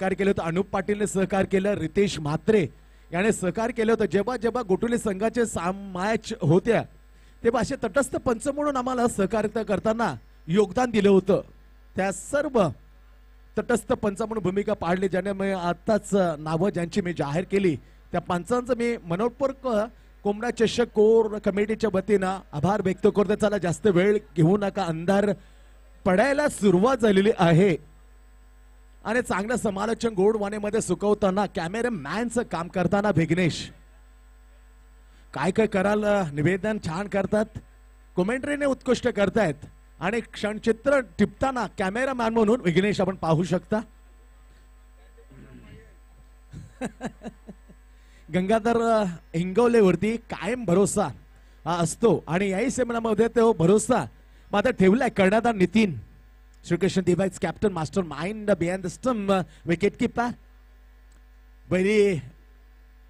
सहकार्य केलं होतं, अनुप पाटीलने सहकार्य केलं, रितेश म्हात्रे याने सहकार्य केलं होतं. जेव्हा जेव्हा गोटुले संघाचे मॅच होत्या तेव्हा असे तटस्थ पंच म्हणून आम्हाला सहकार्य करताना योगदान दिलं होतं. त्या सर्व तटस्थ पंच म्हणून भूमिका पाळली, ज्याने मी आताच नावं ज्यांची मी जाहीर केली त्या पंचांचं मी मनोपूर्वक कोंबडा चषक कोर कमिटीच्या वतीनं आभार व्यक्त करतो. चला जास्त वेळ घेऊ नका, अंधार पडायला सुरुवात झालेली आहे आणि चांगलं समालोचन गोडवाणीमध्ये सुकवताना कॅमेरामॅनचं काम करताना विघ्नेश काय काय कराल, निवेदन छान करतात, कॉमेंट्रीने उत्कृष्ट करतायत आणि क्षणचित्र टिपताना कॅमेरामॅन म्हणून विघ्नेश आपण पाहू शकता. गंगाधर इंगवलेवरती कायम भरोसा असतो आणि याही सेमिनारमध्ये तो भरोसा मात्र ठेवलाय कर्णधार Nitin Shrikrishna Divaij, captain mastermind behind the stump, wicket keeper बरी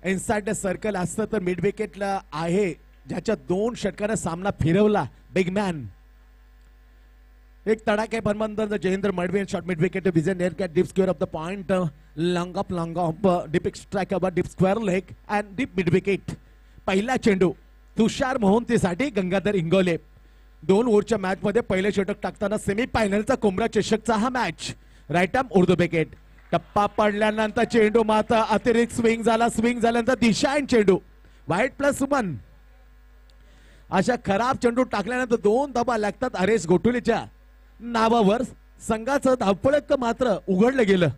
इनसाइड द सर्कल असतं तर मिड विकेटला आहे ज्याच्या 2 षटकाने सामना फिरवला बिग मॅन. एक तडाखे फलंदाज Jayendra Madvi shot mid wicket विजन नेर कॅट deep square off the point long off deep strike off deep square leg and deep mid wicket. पहिला चेंडू तुषार मोहंतीसाठी गंगाधर इंगोले. 2 ओव्हरच्या मॅच मध्ये पहिले षटक टाकताना सेमीफायनलचा कोंबडा चषकचा हा match. Right arm over the wicket. टप्पा पडल्यानंतर चेंडू मात्र अतिरिक्त स्विंग झाल्यानंतर दिशा चेंडू वाईट +1. अशा खराब चेंडू टाकल्यानंतर 2 धावा लागतात आरेश गोटुलेच्या नावावर. संघाचं धावपळक मात्र उघडलं गेलं.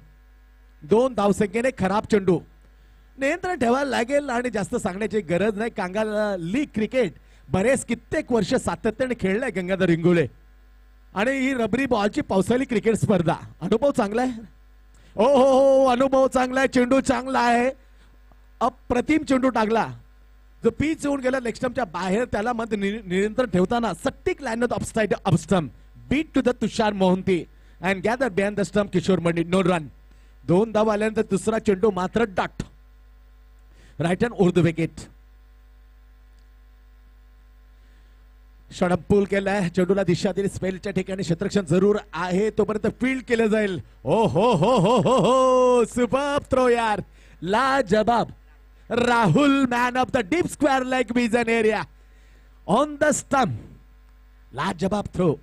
2 धावसंख्येने खराब चेंडू. नियंत्रण ठेवायला लागेल आणि जास्त सांगण्याची गरज नाही. कांगाल लीग क्रिकेट बरेच कित्येक वर्ष सातत्याने खेळलाय गंगाधर इंगोले आणि ही रबरी बॉलची पावसाळी क्रिकेट स्पर्धा. अनुभव चांगला आहे. हो अनुभव चांगला आहे. चेंडू चांगला आहे. अप्रतिम चेंडू टाकला जो पीच होऊन गेला लेग स्टंपच्या बाहेर. त्याला मध्ये नियंत्रण ठेवताना सट्टिक line off upside off stump beat to the Tushar Mohanty and gather behind the stump Kishor Mandi. No run. 2 धावा आल्यानंतर दुसरा चेंडू मात्र डॉट. राईट हँड उर्दू विकेट. षडप पूल केलाय. चेंडूला दिशा दिली. स्पेलच्या ठिकाणी क्षेत्ररक्षण जरूर आहे तोपर्यंत फील्ड केलं जाईल. ओ हो सुपर्ब थ्रो यार. लाजवाब. Rahul man of the deep square leg vision area on the stump. लाजवाब throw.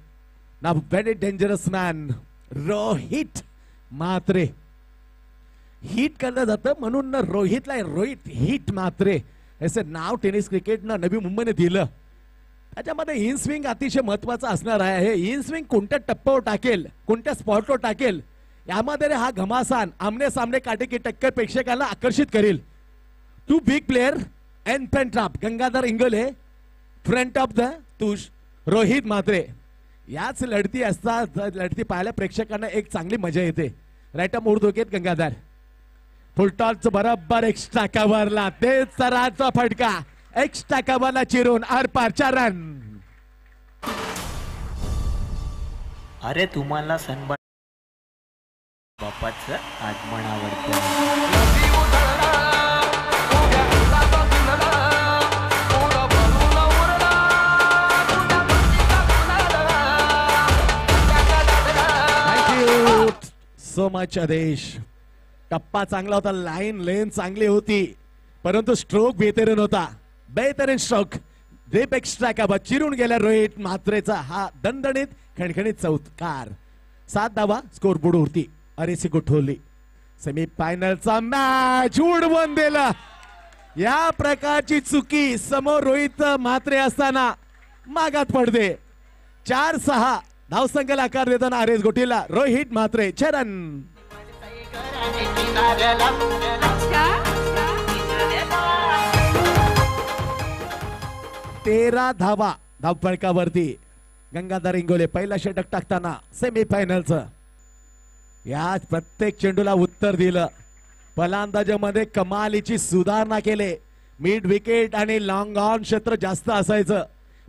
Now very dangerous man Rohit Mhatre. Hit करलं जातं म्हणून रोहितला रोहित हिट म्हात्रे असे नाव टेनिस क्रिकेटनं नवी मुंबईने दिलं. त्याच्यामध्ये इन स्विंग अतिशय महत्वाचा असणार आहे. इन स्विंग कोणत्या टप्प्यावर टाकेल, कोणत्या स्पॉटवर टाकेल यामध्ये हा घमासान आमने सामने काटे की टक्कर प्रेक्षकांना आकर्षित करेल. 2 बिग प्लेयर एन पेन ट्रॅप. Gangadhar Ingole front of the तुष रोहित म्हात्रे. याच लढती असतात. लढती पाहायला प्रेक्षकांना एक चांगली मजा येते. Right arm over the wicket Gangadhar. Full toss बरोबर एक्स्ट्रा कव्हरला. ते सराचा फटका एक्स्ट्रा कव्हरला चिरून आरपार 4 रन. अरे तुम्हाला सनबर्न बापाचं आगमन आवडतं. सो मच आदेश. टप्पा चांगला होता. लाईन लेन चांगली होती परंतु स्ट्रोक बेहतरीन होता. बेहतरीन स्ट्रोक. डीप एक्स्ट्रा कव्हर चिरून गेला रोहित म्हात्रेचा हा दणदणीत खणखणीत चौकार. 7 धावा स्कोर बोर्ड होती. अरेसी गोठवली. सेमीफायनलचा मॅच उडवून दिला. या प्रकारची चुकी समोर रोहित म्हात्रे असताना मागात पडते. 4-6 धावसंख्येला आकार देताना आरेस गोटीला रोहित म्हात्रे 6 रन. 13 धावा धावफलकावरती. गंगाधर इंगोले पहिला षटक टाकताना सेमीफायनलचं या प्रत्येक चेंडूला उत्तर दिलं. फलंदाजामध्ये कमालीची सुधारणा केले. मिड विकेट आणि लॉंग ऑन क्षेत्र जास्त असायचं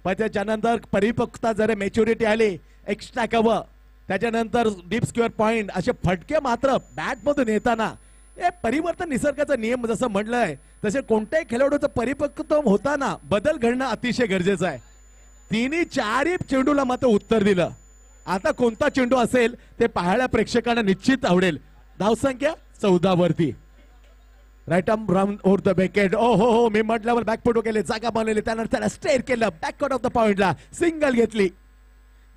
पण त्याच्यानंतर परिपक्वता जरा मॅच्युरिटी आली. एक्स्ट्रा कव्हर त्याच्यानंतर डीप स्क्वेअर पॉइंट असे फटके मात्र बॅट मधून येताना हे परिवर्तन निसर्गाचा नियम जसं म्हटलंय तसे कोणत्याही खेळाडूचं परिपक्वता होताना बदल घडणं अतिशय गरजेचं आहे. 3-4 चेंडूला मात्र उत्तर दिलं. आता कोणता चेंडू असेल ते पाहायला प्रेक्षकांना निश्चित आवडेल. धावसंख्या 14 वरती. Right arm round over the wicket. ओ हो मी म्हटल्यावर बॅकफुट केले, जागा बनवली, त्यानंतर त्याला स्टेअर केलं, बॅकआउट ऑफ द पॉइंटला सिंगल घेतली.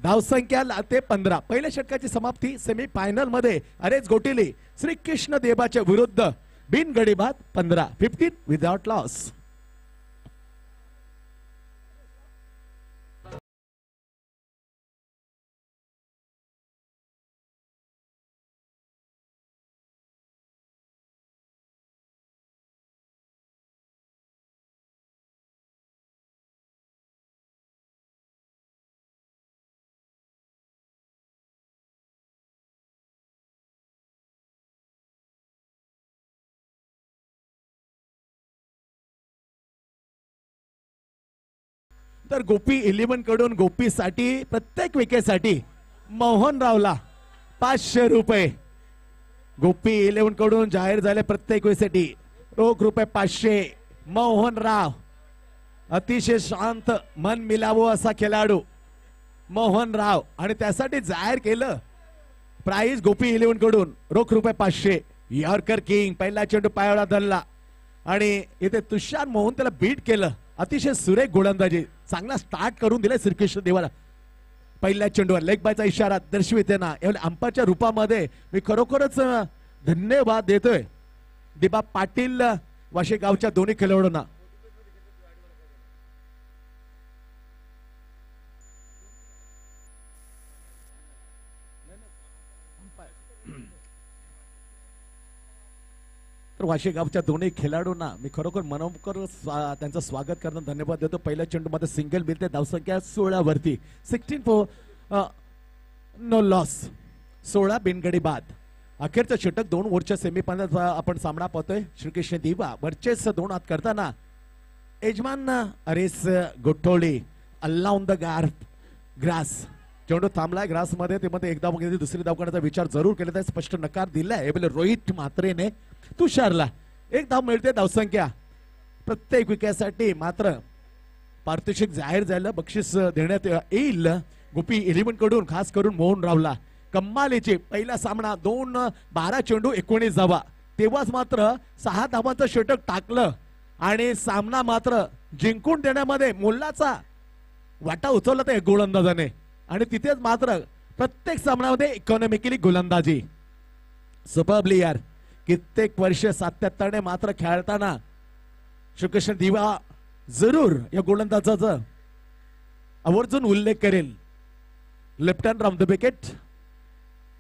धावसंख्या ते 15. पहिल्या षटकाची समाप्ती सेमी फायनल मध्ये अरेच गोटीली श्रीकृष्ण देवाच्या विरुद्ध बिनगडी बाद 15. 15 विदाउट लॉस. तर गोपी 11 कडून गोपीसाठी प्रत्येक विकेटसाठी मोहनरावला 500 रुपये. गोपी 11 कडून जाहीर झाले प्रत्येक विकेटसाठी रोख रुपये 500. मोहनराव अतिशय शांत मन मिलावं असा खेळाडू मोहनराव, आणि त्यासाठी जाहीर केलं प्राइज गोपी 11 कडून रोख रुपये 500. यॉर्कर किंग पहिला चेंडू पायाला धरला आणि इथे तुषार मोहन त्याला बीट केलं. अतिशय सुरेख गोलंदाजी, चांगला स्टार्ट करून दिले श्रीकृष्ण देवाला. पहिल्या चेंडूवर लेग बायचा इशारा दर्शविते ना, एवढ्या अंपाच्या रूपामध्ये मी खरोखरच धन्यवाद देतोय दिबा पाटील वाशे गावच्या दोन्ही खेळाडूंना. तर वाशे गावच्या दोन्ही खेळाडूंना मी खरोखर मनोकर त्यांचं स्वागत करणं धन्यवाद देतो. पहिल्या चेंडू मध्ये सिंगल मिळते, धावसंख्या 16 वरती. 16 फॉर नो लॉस, 16 बिनगडी बाद. अखेरचं षटक 2 ओव्हरच्या सेमीफायनल आपण सामना पाहतोय. श्रीकृष्ण दिवा वरचेस 2 हात करताना यजमान अरेस गोठोळी अल्लाउन द ग्रास. चेंडू थांबलाय ग्रास मध्ये, ते मध्ये एक धाव घेतली, दुसरी धाव करण्याचा विचार जरूर केला, स्पष्ट नकार दिलाय रोहित म्हात्रेने. तुषारला 1 धाव मिळते. धावसंख्या प्रत्येक विकेटसाठी मात्र पारितोषिक जाहीर झालं, बक्षीस देण्यात येईल गोपी 11 कडून, खास करून मोहनरावला. कमालीची पहिला सामना 12 चेंडू 19 धावा, तेव्हाच मात्र 6 धावांचं षटक टाकलं आणि सामना मात्र जिंकून देण्यामध्ये मोलाचा वाटा उचलला त्या गोलंदाजाने. आणि तिथेच मात्र प्रत्येक सामन्यामध्ये इकॉनॉमिकली गोलंदाजी सुपरबली यार. कित्येक वर्ष 77 ने मात्र खेळताना श्रीकृष्ण दिवा जरूर या गोलंदाजाचा आवर्जून उल्लेख करेल. Left hand round the wicket,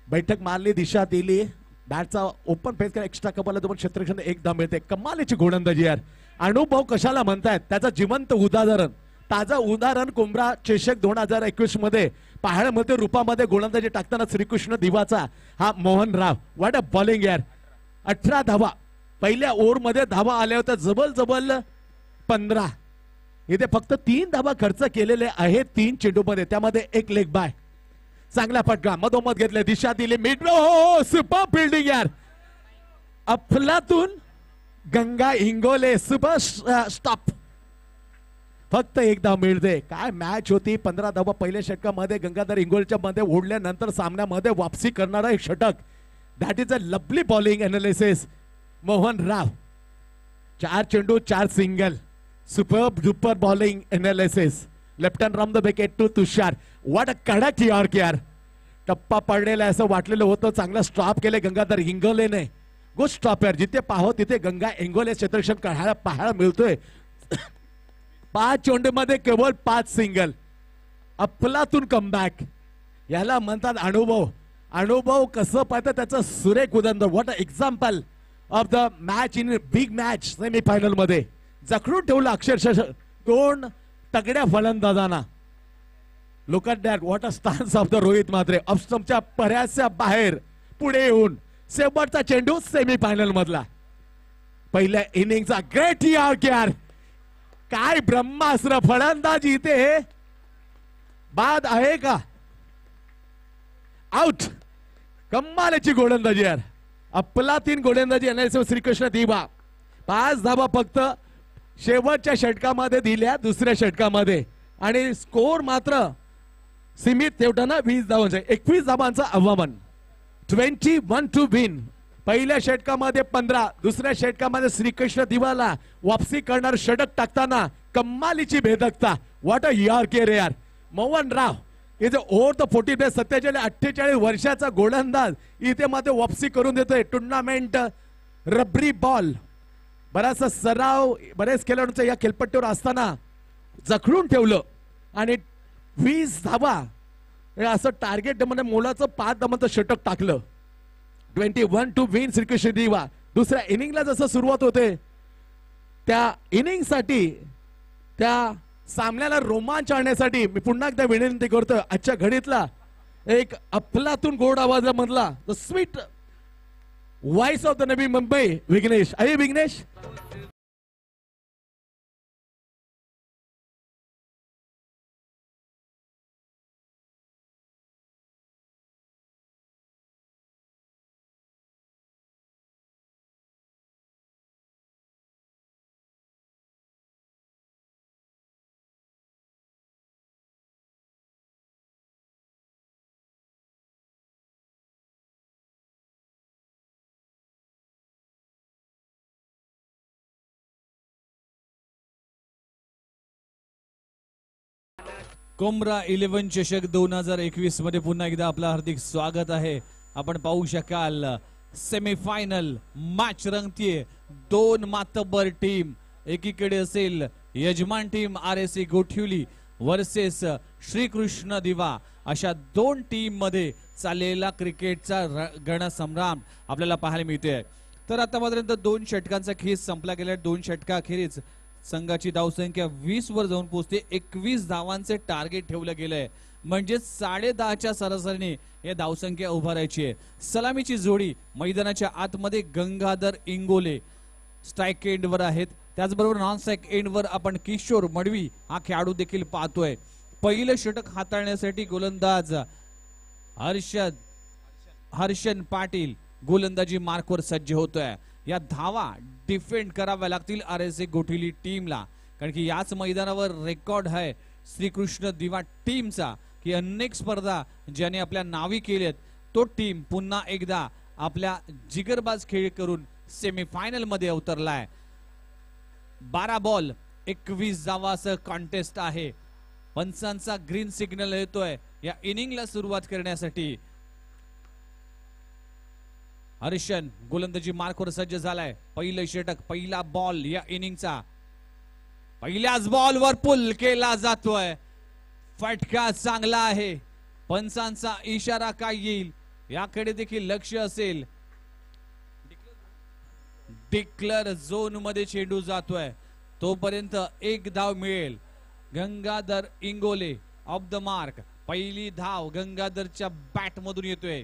बैठक मारली, दिशा दिली, बॅटचा ओपन फेस करा, एक्स्ट्रा कपला दोन क्षेत्ररक्षण 1 धाव मिळते. कमालीची गोलंदाजी यार. अनुभव कशाला म्हणतायत, त्याचा जिवंत उदाहरण, ताजा उदाहरण कोंबरा चषक 2021 मध्ये पाहायला मिळते रूपामध्ये गोलंदाजी टाकताना श्रीकृष्ण दिवाचा हा मोहनराव. व्हॉट अ बॉलिंग यार. 18 धावा पहिल्या ओव्हर मध्ये धावा आल्या होत्या जबल 15. इथे फक्त 3 धावा खर्च केलेले आहेत 3 चेंडूमध्ये, त्यामध्ये 1 लेग बाय. चांगला फटका मधोमध घेतले, दिशा दिली, मिड हो सुपर फिल्डिंग यार. अफलातून गंगा इंगोले सुपर स्टॉप. फक्त 1 धाव मिळते. काय मॅच होती. 15 धावा पहिल्या षटकामध्ये गंगाधर इंगोलच्या मध्ये ओढल्यानंतर सामन्यामध्ये वापसी करणारा एक षटक. That is a lovely bowling analysis. Mohan Rao 4 चेंडू 4 single. Super duper bowling analysis. Left hand round the wicket to Tushar. What a कडक यॉर्क यार. टप्पा पडलेला असं वाटलेलं होतं. चांगला स्टॉप केले गंगाधर इंगोलेने. गुड स्टॉप यार. जिथे पाहो तिथे गंगा इंगोले क्षेत्ररक्षण पाहायला मिळतोय. 5 चेंडू मध्ये केवळ 5 सिंगल. अफलातून कमबॅक याला म्हणतात अनुभव. अनुभव कसं पाहतं त्याचं सुरेख उदाहरण. What a example of the match in big match semi final मध्ये. जखडून ठेवलं अक्षरशः 2 तगड्या फलंदाजांना. Look at that. What a stance of the Rohit Mhatre. ऑफस्टंपच्या बऱ्याचशा बाहेर पुढे येऊन शेवटचा चेंडू सेमी फायनल मधला. पहिल्या इनिंगचा ग्रेट यॉर्क यार. काय ब्रह्मास्त्र फलंदाजी. इथे बाद आहे का. आउट. कमालीची गोलंदाजी यार. अफलातून गोलंदाजी एनालिसिस श्रीकृष्ण दिवा. 5 धावा फक्त शेवटच्या षटकामध्ये दिल्या दुसऱ्या षटकामध्ये, आणि स्कोर मात्र सीमित ठेवताना 20 धावांचा 21 धावांचा आव्हान. 21 to win. पहिल्या षटकामध्ये 15, दुसऱ्या षटकामध्ये श्रीकृष्ण दिवाला वापसी करणार षटक टाकताना कमालीची भेदकता. व्हॉट अ यार के रे यार. मोहन राव इथे ओव्हर द 40 47-48 वर्षाचा गोलंदाज इथे मात्र वापसी करून देतोय. टुर्नामेंट रबरी बॉल बराचसा सराव बरेच खेळाडूंचा या खेळपट्टीवर असताना जखडून ठेवलं आणि 20 धावा असं टार्गेट म्हणजे मोलाचं 5 धावांचं षटक टाकलं. 21 to win श्रीकृष्ण दिवा. दुसऱ्या इनिंगला जसं सुरुवात होते त्या इनिंग साठी त्या सामन्याला रोमांच आणण्यासाठी मी पुन्हा एकदा विनंती करतो आजच्या घडीतला एक अफलातून गोड आवाजामधला the sweet voice of the Navi Mumbai Vighnesh. आहे विघ्नेश. कोमरा 11 चषक 2021 मध्ये पुन्हा एकदा आपलं हार्दिक स्वागत आहे. आपण पाहू शकाल सेमीफायनल मॅच रंगतीये. 2 मातब्बर टीम एकीकडे असेल यजमान team RSC Gothivali versus Shrikrishna दिवा. अशा 2 टीम मध्ये चाललेला क्रिकेटचा गणसम्राट आपल्याला पाहायला मिळतोय. तर आतापर्यंत 2 षटकांचा खेळ संपला गेला. 2 षटकाखेरीज संघाची धावसंख्या 20 वर जाऊन पोहोचते. 21 धावांचे टार्गेट ठेवलं गेलंय म्हणजे 10.5च्या सरासरीने या धावसंख्या उभारायची आहे. सलामीची जोडी मैदानाच्या आतमध्ये गंगाधर इंगोले स्ट्राईक एंडवर आहेत. त्याचबरोबर नॉन स्ट्राईक एंडवर आपण किशोर मडवी हा खेळाडू देखील पाहतोय. पहिलं षटक हाताळण्यासाठी गोलंदाज हर्षन पाटील गोलंदाजी मार्कवर सज्ज होतोय. या धावा डिफेंड कराव्या लागतील RSC गोठिवली टीमला, कारण की याच मैदानावर रेकॉर्ड आहे श्रीकृष्ण दिवा टीमचा की अनेक स्पर्धा ज्याने आपल्या नावी केल्यात तो टीम पुन्हा एकदा आपल्या जिगरबाज खेळ करून सेमीफायनल मध्ये अवतरलाय. 12 बॉल 21 धावा असं कॉन्टेस्ट आहे. पंचांचा ग्रीन सिग्नल येतोय या इनिंगला सुरुवात करण्यासाठी. हर्षन गोलंदाजी मार्कवर सज्ज झालाय. पहिलं षटक पहिला बॉल या इनिंगचा. पहिल्याच बॉलवर पुल केला जातोय. फटका चांगला आहे. पंचांचा इशारा काय येईल याकडे देखील लक्ष असेल. डिक्लेअर झोन मध्ये चेंडू जातोय तोपर्यंत 1 धाव मिळेल. Gangadhar Ingole of the mark. पहिली धाव गंगाधरच्या बॅट मधून येतोय.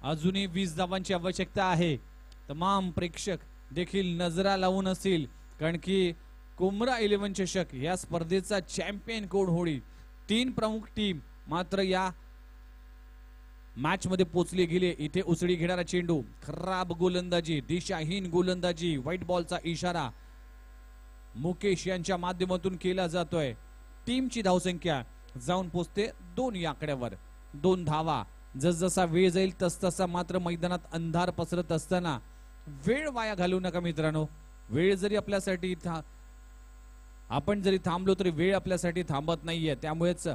अजूनही 20 धावांची आवश्यकता आहे. तमाम प्रेक्षक देखील नजरा लावून असतील कारण की कोमरा 11 चषक या स्पर्धेचा चॅम्पियन कोण होईल. 3 प्रमुख टीम मात्र या मॅच मध्ये पोहोचले गेले. इथे उसळी घेणारा चेंडू, खराब गोलंदाजी, दिशाहीन गोलंदाजी, व्हाईट बॉलचा इशारा मुकेश यांच्या माध्यमातून केला जातोय. टीमची धावसंख्या जाऊन पोहोचते 2 या आकड्यावर. 2 धावा. जसजसा वेळ जाईल तसतसा मात्र मैदानात अंधार पसरत असताना वेळ वाया घालवू नका मित्रांनो. वेळ जरी आपल्यासाठी आपण जरी थांबलो तरी वेळ आपल्यासाठी थांबत नाहीये. त्यामुळेच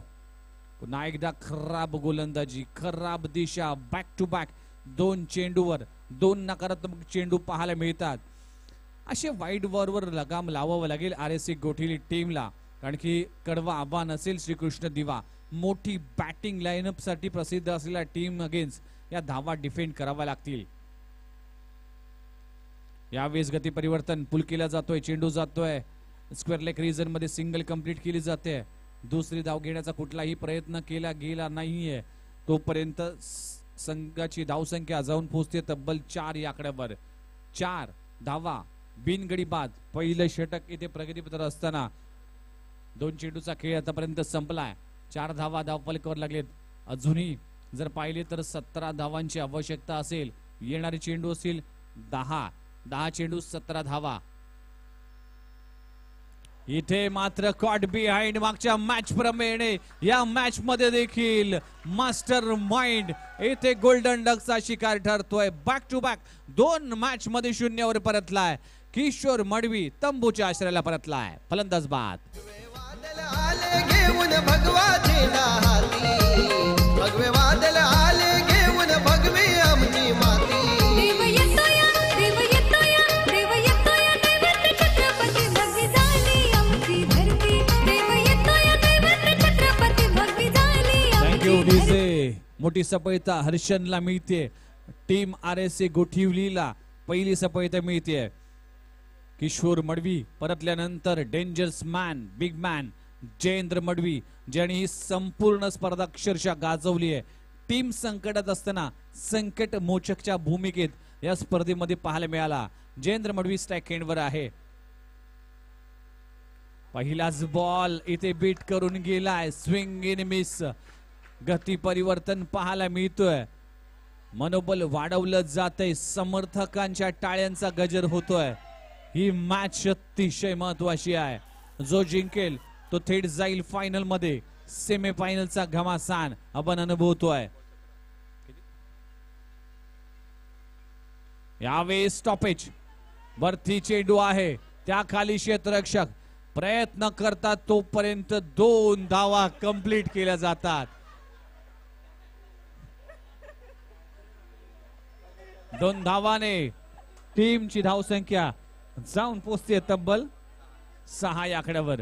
पुन्हा एकदा खराब गोलंदाजी, खराब दिशा, बॅक टू बॅक 2 चेंडूवर 2 नकारात्मक चेंडू पाहायला मिळतात. असे वाईट बॉलवर लगाम लावावं लागेल RSC गोठिवली टीमला, कारण की कडवा आव्हान असेल श्रीकृष्ण दिवा. मोठी बॅटिंग लाईनअप साठी प्रसिद्ध असलेल्या टीम अगेन्स्ट या धावा डिफेंड कराव्या लागतील. यावेळेस गती परिवर्तन, पुल केला जातोय, चेंडू जातोय स्क्वेअर लेग रिजन मध्ये, सिंगल कंप्लीट केली जाते. दुसरी धाव घेण्याचा कुठलाही प्रयत्न केला गेला नाहीये. तोपर्यंत संघाची धावसंख्या जाऊन पोहोचते तब्बल 4 या आकड्यावर. 4 धावा बिनगडी बाद. पहिलं षटक इथे प्रगतीपथावर असताना 2 चेंडूचा खेळ आतापर्यंत संपलाय. 4 धावा धावफलकावर लागलेत. अजूनही जर पाहिले तर 17 धावांची आवश्यकता असेल. येणारे चेंडू असतील 10 चेंडू 17 धावा. इथे मात्र कॉट बिहाइंड मागच्या मॅच प्रमाणे या मॅच मध्ये देखील मास्टर माइंड इथे गोल्डन डकचा शिकार ठरतोय. बॅक टू बॅक 2 मॅच मध्ये 0 परतलाय. किशोर मडवी तंबूच्या आश्रयाला परतलाय. फलंदाज बाद. आले घेऊन भगवाचे हाती, भगवे वादळ आले घेऊन भगवे आमची माती. देव येतोय, देव येतोय, देव येतोय, दैवत छत्रपती भगवी झाली आमची धरती. देव येतोय, दैवत छत्रपती भगवी झाली थँक्यू आमची डीजे. धरती. मोठी सफलता हर्षनला मिळते. टीम RSA गोठिवलीला पहिली सफलता मिळते. किशोर मडवी परतल्यानंतर dangerous man big man Jayendra Madavi ज्यांनी ही संपूर्ण स्पर्धा अक्षरशः गाजवली आहे. टीम संकटात असताना संकट मोचकच्या भूमिकेत या स्पर्धेमध्ये पाहायला मिळाला. जयेंद्र मडवी स्ट्राईक एंडवर आहे. पहिलाच बॉल इथे बीट करून गेलाय. Swing in miss. गती परिवर्तन पाहायला मिळतोय. मनोबल वाढवलं जातंय. समर्थकांच्या टाळ्यांचा गजर होतोय. ही मॅच अतिशय महत्वाची आहे. जो जिंकेल तो थेट जाईल फायनल मध्ये. सेमीफायनलचा घमासान आपण अनुभवतोय. यावेळी स्टॉपेज वरती चेंडू आहे. त्या खाली क्षेत्ररक्षक प्रयत्न करतात तोपर्यंत 2 धावा कंप्लीट केल्या जातात. 2 धावाने टीमची धावसंख्या जाऊन पोहोचते तब्बल 6 या आकड्यावर.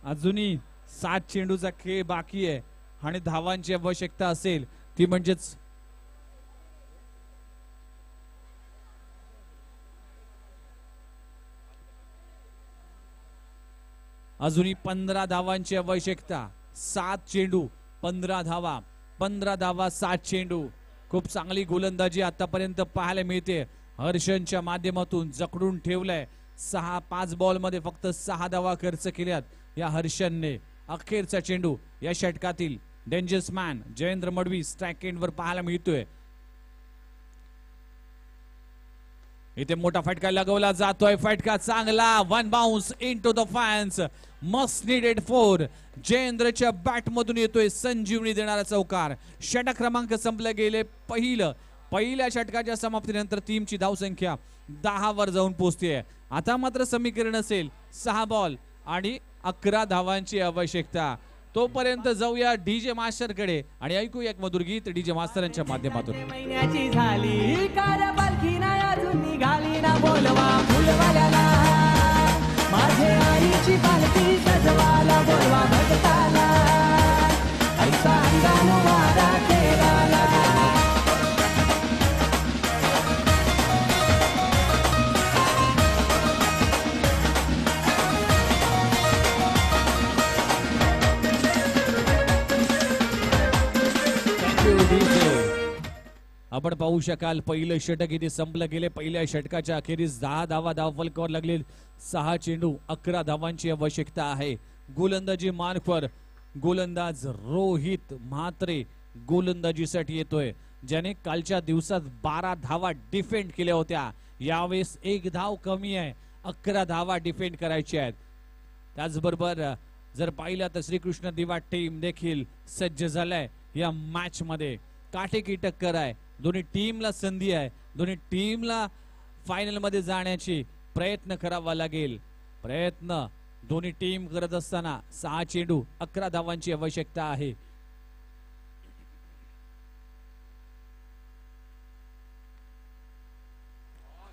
अजूनही 7 चेंडूचा खेळ बाकी आहे आणि धावांची आवश्यकता असेल ती म्हणजेच अजूनही 15 धावांची आवश्यकता. 7 चेंडू 15 धावा. 15 धावा 7 चेंडू. खूप चांगली गोलंदाजी आतापर्यंत पाहायला मिळते. हर्षनच्या माध्यमातून जकडून ठेवलंय. 5 बॉल मध्ये फक्त 6 धावा खर्च केल्यात या हर्षनने. अखेरचा चेंडू या षटकातील dangerous man Jayendra Madvi strike एंडवर पाहायला मिळतोय. इथे मोठा फटका लगवला जातोय. फटका चांगला. 1 bounce into the fans. Must needed 4. जयेंद्रच्या बॅट मधून येतोय संजीवनी देणारा चौकार. षटक क्रमांक संपले गेले. पहिल्या षटकाच्या समाप्तीनंतर टीमची धावसंख्या 10 वर जाऊन पोहोचते. आता मात्र समीकरण असेल 6 बॉल आणि 11 धावांची आवश्यकता. तोपर्यंत जाऊया डीजे मास्टर कडे आणि ऐकूया एक मधुर गीत डीजे मास्टर यांच्या माध्यमातून. महिन्याची झाली कार पालखी ना अजून निघाली ना बोलवा फुलवाल्याला. माझे आईची पालखी सजवाला बोलवा भगताला. ऐसा अंगान वारा केला. आपण पाहू शकाल पहिलं षटक इथे संपलं गेले. पहिल्या षटकाच्या अखेरीस 10 धावा धावफलकावर लागले. 6 चेंडू 11 धावांची आवश्यकता आहे. गोलंदाजी मार्कवर गोलंदाज रोहित म्हात्रे गोलंदाजीसाठी येतोय. ज्याने कालच्या दिवसात 12 धावा डिफेंड केल्या होत्या. यावेळेस 1 धाव कमी आहे. 11 धावा डिफेंड करायच्या आहेत. त्याचबरोबर जर पाहिलं तर श्रीकृष्ण दिवा टीम देखील सज्ज झालाय. या मॅच मध्ये काटेकी टक्कर आहे. दोन्ही टीमला संधी आहे. दोन्ही टीमला फायनल मध्ये जाण्याची प्रयत्न करावा लागेल. प्रयत्न दोन्ही टीम करत असताना 6 चेंडू 11 धावांची आवश्यकता आहे.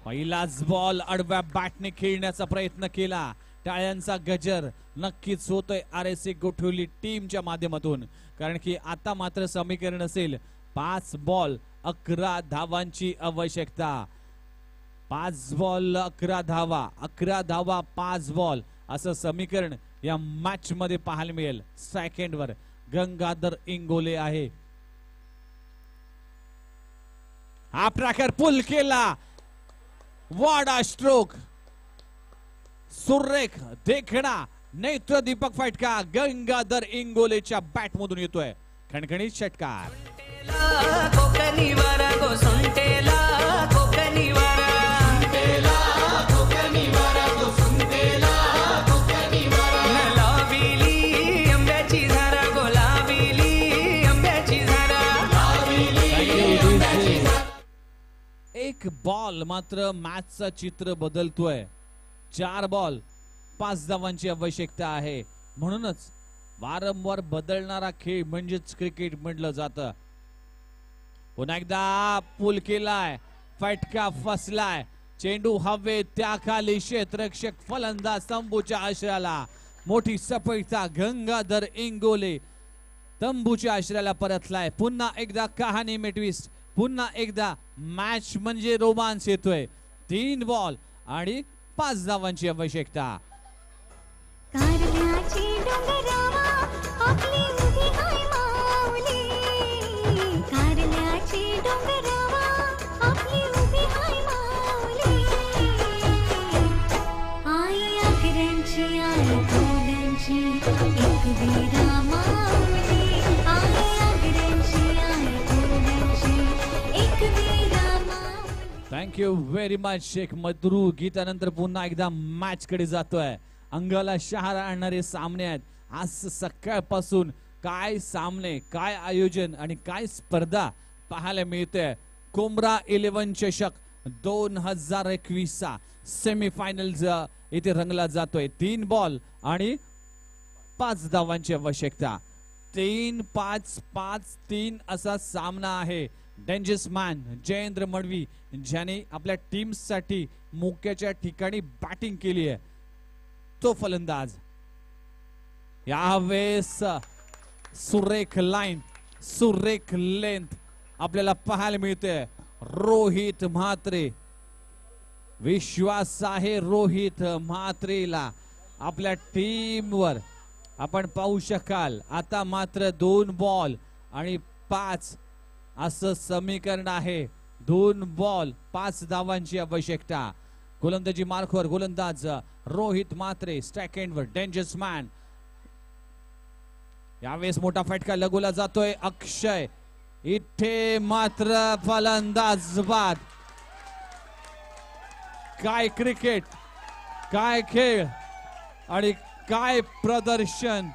पहिलाच बॉल आडव्या बॅटने खेळण्याचा प्रयत्न केला. टाळ्यांचा गजर नक्कीच होतोय RSA गोठवली टीमच्या माध्यमातून. कारण की आता मात्र समीकरण असेल 5 बॉल 11 धावांची आवश्यकता. 5 बॉल 11 धावा. 11 धावा 5 बॉल असं समीकरण या मॅच मध्ये पाहायला मिळेल. स्ट्राईक एंडवर गंगाधर इंगोले आहे. हा ट्रॅकर पुल केला. वाडा स्ट्रोक. सुरेख देखणा नेत्र दीपक फटका गंगाधर इंगोलेच्या बॅट मधून येतोय. खणखणीत षटकार. कोकणी वारा गो सुंटेला. कोकणी वारा. कोकणी वारा गो सुंटेला. कोकणी वारा. एक बॉल मात्र मॅचचं चित्र बदलतोय. 4 बॉल 5 धावांची आवश्यकता आहे. म्हणूनच वारंवार बदलणारा खेळ म्हणजेच क्रिकेट म्हटलं जातं. पुन्हा एकदा पूल केलाय, फटका फसलाय, चेंडू हवे त्या खाली क्षेत्ररक्षक फलंदाज तंबूच्या आश्रयाला. मोठी सफलता, गंगाधर इंगोले तंबूच्या आश्रयाला परतलाय. पुन्हा एकदा कहाणी में ट्विस्ट, पुन्हा एकदा मॅच म्हणजे रोमांच येतोय. 3 बॉल आणि 5 धावांची आवश्यकता. कारल्याची डोंगरावा आपली उभी हाय माऊली. कारल्याची डोंगरावा आपली उभी हाय माऊली. आई आगऱ्यांची आई फुलांची एक वीरा माऊली. आई आगऱ्यांची आई फुलांची एक वीरा माऊली. Thank you very much. एक मधुर गीतानंतर पुन्हा एकदा मॅच कडे जातोय. अंगाला शहारा आणणारे सामने आहेत. आज सकाळपासून काय सामने, काय आयोजन आणि काय स्पर्धा पाहायला मिळते. कोमरा 11 चषक 2021 सेमीफायनल इथे रंगला जातोय. 3 बॉल आणि 5 धावांची आवश्यकता. 3-5-5-3 असा सामना आहे. डेंजरस मॅन जयेंद्र मडवी ज्याने आपल्या टीम साठी मोक्याच्या ठिकाणी बॅटिंग केली आहे तो फलंदाज. यावेळेस सुरेख लाईन, सुरेख लेंथ आपल्याला पाहायला मिळते. रोहित म्हात्रे, विश्वास आहे रोहित म्हात्रेला आपल्या टीमवर. आपण पाहू शकाल आता मात्र 2 बॉल आणि 5 असं समीकरण आहे. 2 बॉल 5 धावांची आवश्यकता. गोलंदाजी मार्कवर गोलंदाज रोहित म्हात्रे, स्ट्राइक एंडवर डेंजरस मॅन. यावेळेस मोठा फटका लगवला जातोय. अक्षय इथे मात्र फलंदाज बाद. काय क्रिकेट, काय खेळ आणि काय प्रदर्शन.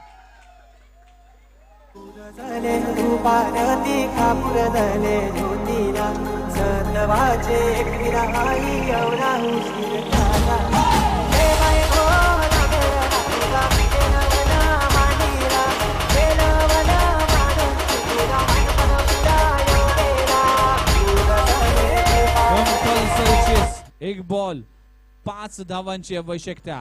झाले रूपारती कापूर झाले ज्योतीला सतवाचे एकविरा आई एवढा उशीर झाला. देवाय हो लागला लागला देवाला मांडीला देवाला मारून तुला मनपणा एवढेला. Compulsory chase. 1 बॉल 5 धावांची आवश्यकता.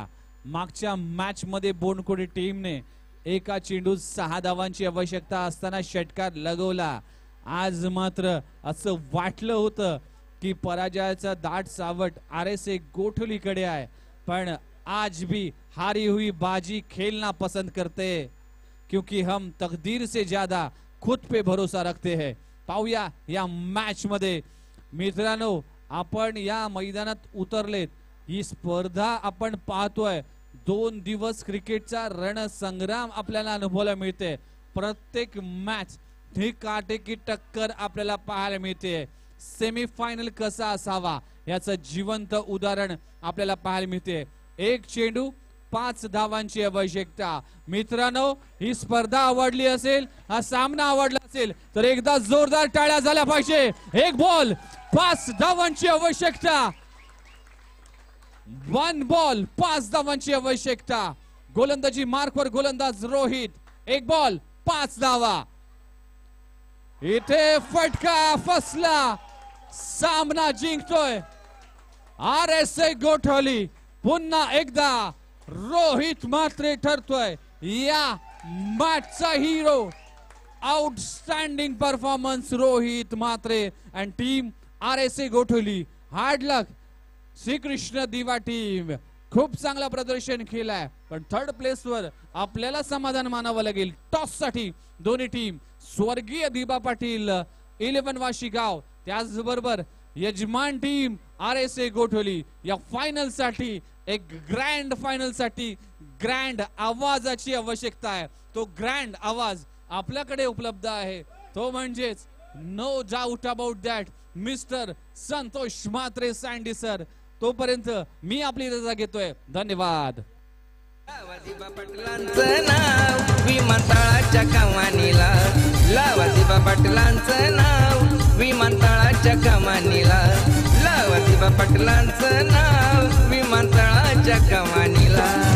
मागच्या मॅच मध्ये बोनकोडी टीमने एका चेंडूत 6 धावांची आवश्यकता असताना षटकार लगवला. आज मात्र असं वाटलं होतं की पराजयाचा दाट सावट RSA गोठवलीकडे आहे, पण आज भी हारी हुई बाजी खेलना पसंद करते क्योंकि हम तकदीर से ज्यादा खुद पे भरोसा रखते हैं. पाहूया या मॅच मध्ये मित्रांनो, आपण या मैदानात उतरलेत. ही स्पर्धा आपण पाहतोय. 2 दिवस क्रिकेटचा रणसंग्राम आपल्याला अनुभवायला मिळते. प्रत्येक मॅच ही काटेकी टक्कर आपल्याला पाहायला मिळते. सेमीफायनल कसा असावा याचं जिवंत उदाहरण आपल्याला पाहायला मिळते. 1 चेंडू 5 धावांची आवश्यकता. मित्रांनो, ही स्पर्धा आवडली असेल, हा सामना आवडला असेल तर एकदा जोरदार टाळ्या झाल्या पाहिजे. 1 बॉल 5 धावांची आवश्यकता. 1 बॉल 5 धावांची आवश्यकता. गोलंदाजी मार्कवर गोलंदाज रोहित. 1 बॉल 5 धावा. इथे फटका फसला. सामना जिंकतोय RSA गोठवली. पुन्हा एकदा रोहित म्हात्रे ठरतोय या मॅचचा hero. Outstanding performance Rohit Mhatre and team RSA गोठवली. Hard luck Shrikrishna Diva team. खूप चांगला प्रदर्शन केलाय, पण 3rd प्लेसवर आपल्याला समाधान मानावं लागेल. टॉस साठी दोन्ही टीम स्वर्गीय दिबा पाटील 11 वाशी गाव, त्याचबरोबर यजमान टीम RSA गोठवली. या फायनल साठी, एक ग्रँड फायनल साठी ग्रँड आवाजाची आवश्यकता आहे. तो ग्रँड आवाज आपल्याकडे उपलब्ध आहे, तो म्हणजेच no doubt about that mister Santosh Mhatre Sandy sir. तोपर्यंत मी आपली रजा घेतोय. धन्यवाद. लावादिबा पाटलांचं नाव विमानतळाच्या कमानीला. लावादिबा पाटलांचं नाव विमानतळाच्या कमानीला. आदिबा पाटलांचं नाव विमानतळाच्या कमानीला.